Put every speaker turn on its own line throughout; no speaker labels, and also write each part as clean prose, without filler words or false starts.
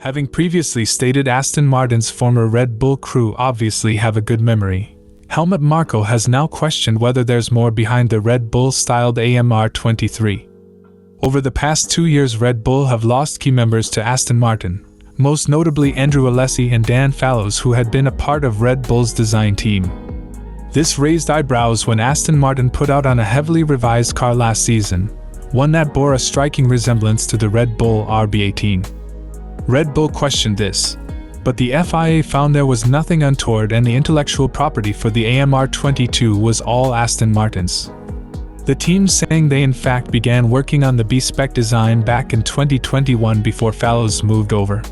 Having previously stated Aston Martin's former Red Bull crew obviously have a good memory, Helmut Marko has now questioned whether there's more behind the Red Bull-styled AMR23. Over the past 2 years, Red Bull have lost key members to Aston Martin, most notably Andrew Alessi and Dan Fallows, who had been a part of Red Bull's design team. This raised eyebrows when Aston Martin put out on a heavily revised car last season, one that bore a striking resemblance to the Red Bull RB18. Red Bull questioned this, but the FIA found there was nothing untoward and the intellectual property for the AMR22 was all Aston Martin's. The team saying they in fact began working on the B-spec design back in 2021 before Fallows moved over.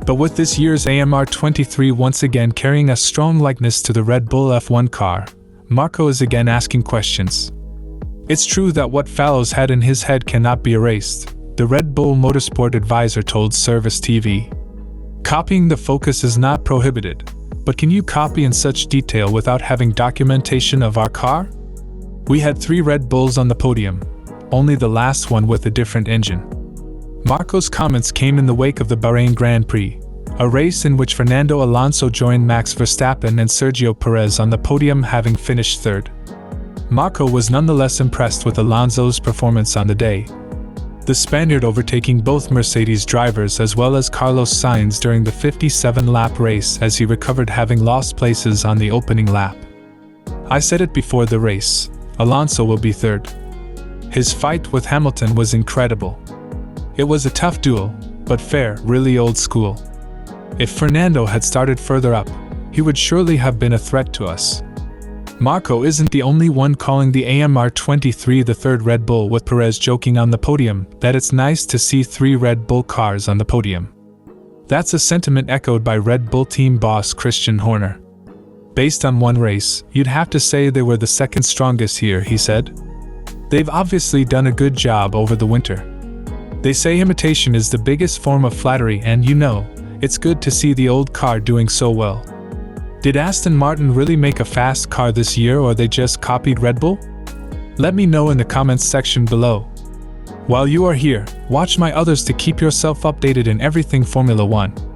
But with this year's AMR23 once again carrying a strong likeness to the Red Bull F1 car, Marko is again asking questions. It's true that what Fallows had in his head cannot be erased, the Red Bull Motorsport advisor told Service TV. Copying the Focus is not prohibited, but can you copy in such detail without having documentation of our car? We had 3 Red Bulls on the podium, only the last one with a different engine. Marko's comments came in the wake of the Bahrain Grand Prix, a race in which Fernando Alonso joined Max Verstappen and Sergio Perez on the podium, having finished third. Marko was nonetheless impressed with Alonso's performance on the day, the Spaniard overtaking both Mercedes drivers as well as Carlos Sainz during the 57-lap race as he recovered, having lost places on the opening lap. I said it before the race, Alonso will be third. His fight with Hamilton was incredible. It was a tough duel, but fair, really old school. If Fernando had started further up, he would surely have been a threat to us. Marko isn't the only one calling the AMR23 the third Red Bull, with Perez joking on the podium that it's nice to see 3 Red Bull cars on the podium. That's a sentiment echoed by Red Bull team boss Christian Horner. Based on one race, you'd have to say they were the second strongest here, he said. They've obviously done a good job over the winter. They say imitation is the biggest form of flattery, and it's good to see the old car doing so well. Did Aston Martin really make a fast car this year, or they just copied Red Bull? Let me know in the comments section below. While you are here, watch my others to keep yourself updated in everything Formula 1.